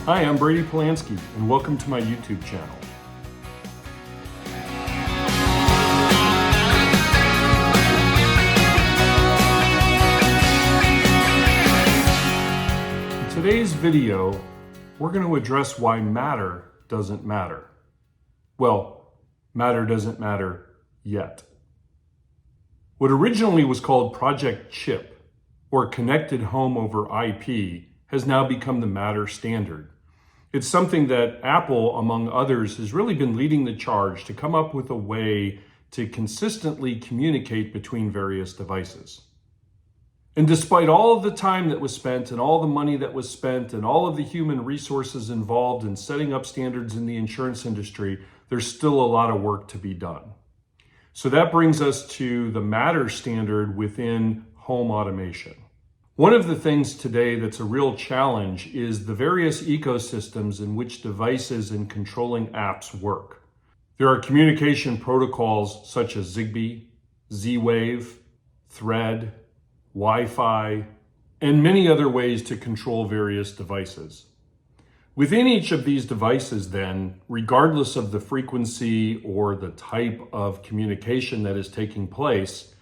Hi, I'm Brady Polansky, and welcome to my YouTube channel. In today's video, we're going to address why matter doesn't matter. Well, matter doesn't matter yet. What originally was called Project CHIP, or Connected Home over IP, has now become the Matter standard. It's something that Apple, among others, has really been leading the charge to come up with a way to consistently communicate between various devices. And despite all of the time that was spent and all the money that was spent and all of the human resources involved in setting up standards in the insurance industry, there's still a lot of work to be done. So that brings us to the Matter standard within home automation. One of the things today that's a real challenge is the various ecosystems in which devices and controlling apps work. There are communication protocols such as Zigbee, Z-Wave, Thread, Wi-Fi, and many other ways to control various devices. Within each of these devices then, regardless of the frequency or the type of communication that is taking place,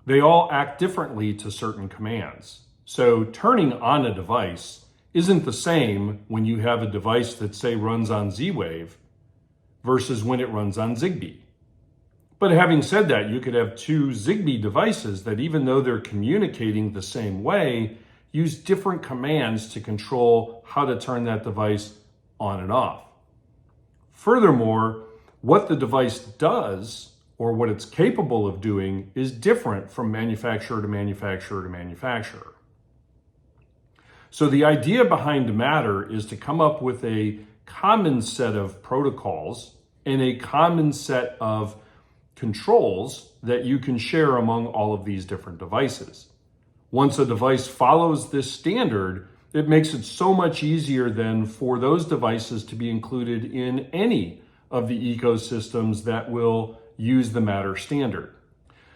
they all act differently to certain commands. So turning on a device isn't the same when you have a device that, say, runs on Z-Wave versus when it runs on Zigbee. But having said that, you could have two Zigbee devices that, even though they're communicating the same way, use different commands to control how to turn that device on and off. Furthermore, what the device does or what it's capable of doing is different from manufacturer to manufacturer to manufacturer. So the idea behind Matter is to come up with a common set of protocols and a common set of controls that you can share among all of these different devices. Once a device follows this standard, it makes it so much easier then for those devices to be included in any of the ecosystems that will use the Matter standard.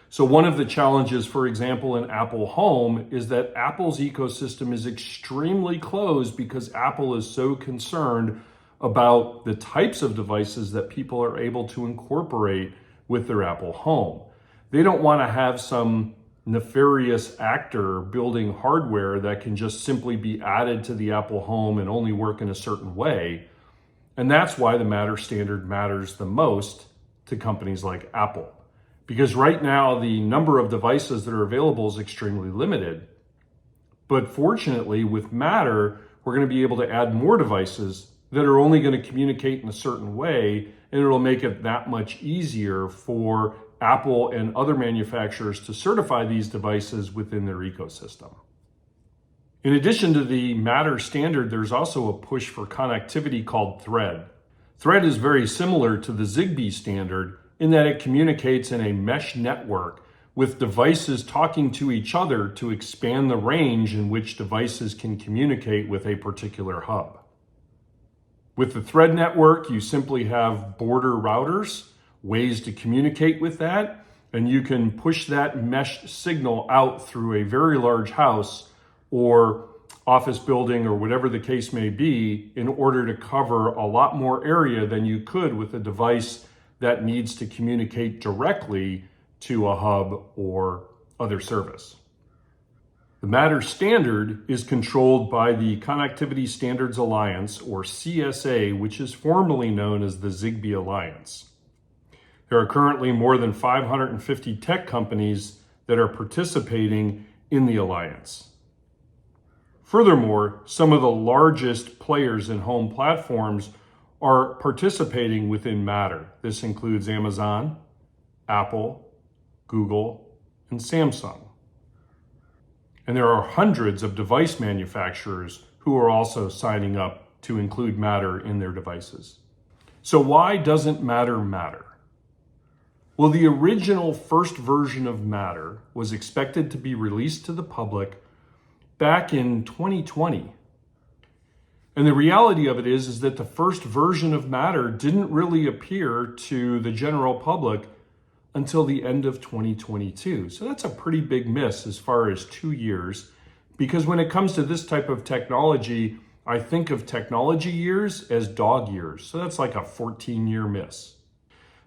So one of the challenges, for example, in Apple Home is that Apple's ecosystem is extremely closed because Apple is so concerned about the types of devices that people are able to incorporate with their Apple Home. They don't want to have some nefarious actor building hardware that can just simply be added to the Apple Home and only work in a certain way. And that's why the Matter standard matters the most to companies like Apple. Because right now, the number of devices that are available is extremely limited. But fortunately, with Matter, we're going to be able to add more devices that are only going to communicate in a certain way, and it'll make it that much easier for Apple and other manufacturers to certify these devices within their ecosystem. In addition to the Matter standard, there's also a push for connectivity called Thread. Thread is very similar to the Zigbee standard in that it communicates in a mesh network with devices talking to each other to expand the range in which devices can communicate with a particular hub. With the Thread network, you simply have border routers, ways to communicate with that, and you can push that mesh signal out through a very large house or office building or whatever the case may be in order to cover a lot more area than you could with a device that needs to communicate directly to a hub or other service. The Matter standard is controlled by the Connectivity Standards Alliance, or CSA, which is formerly known as the Zigbee Alliance. There are currently more than 550 tech companies that are participating in the alliance. Furthermore, some of the largest players in home platforms are participating within Matter. This includes Amazon, Apple, Google, and Samsung. And there are hundreds of device manufacturers who are also signing up to include Matter in their devices. So why doesn't Matter matter? Well, the original first version of Matter was expected to be released to the public back in 2020. And the reality of it is that the first version of Matter didn't really appear to the general public until the end of 2022. So that's a pretty big miss as far as 2 years, because when it comes to this type of technology, I think of technology years as dog years, so that's like a 14-year miss.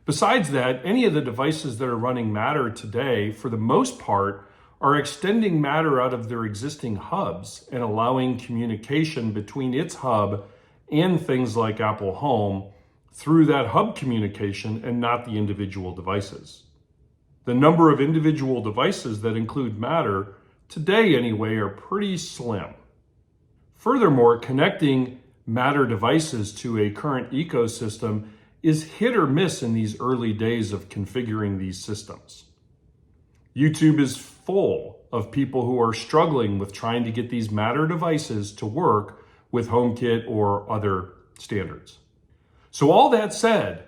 Besides that, any of the devices that are running Matter today, for the most part, are extending Matter out of their existing hubs and allowing communication between its hub and things like Apple Home through that hub communication and not the individual devices. The number of individual devices that include Matter, today anyway, are pretty slim. Furthermore, connecting Matter devices to a current ecosystem is hit or miss in these early days of configuring these systems. YouTube is full of people who are struggling with trying to get these Matter devices to work with HomeKit or other standards. So all that said,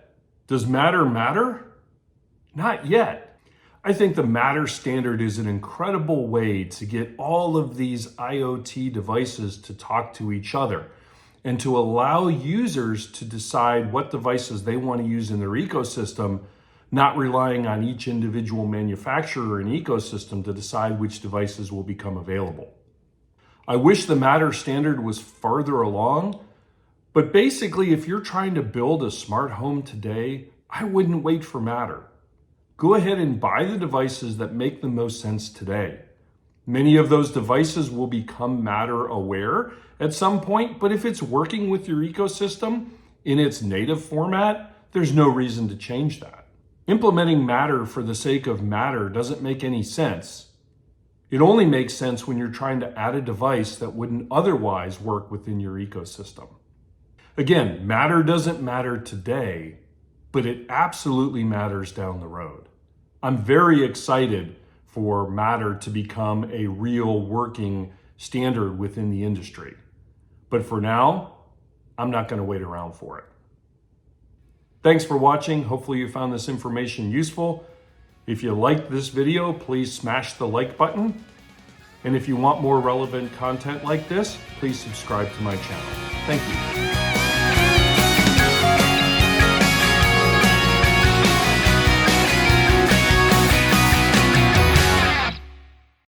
does Matter matter? Not yet. I think the Matter standard is an incredible way to get all of these IoT devices to talk to each other and to allow users to decide what devices they want to use in their ecosystem, not relying on each individual manufacturer and ecosystem to decide which devices will become available. I wish the Matter standard was farther along, but basically, if you're trying to build a smart home today, I wouldn't wait for Matter. Go ahead and buy the devices that make the most sense today. Many of those devices will become Matter aware at some point, but if it's working with your ecosystem in its native format, there's no reason to change that. Implementing Matter for the sake of Matter doesn't make any sense. It only makes sense when you're trying to add a device that wouldn't otherwise work within your ecosystem. Again, Matter doesn't matter today, but it absolutely matters down the road. I'm very excited for Matter to become a real working standard within the industry. But for now, I'm not going to wait around for it. Thanks for watching. Hopefully you found this information useful. If you liked this video, please smash the like button. And if you want more relevant content like this, please subscribe to my channel. Thank you.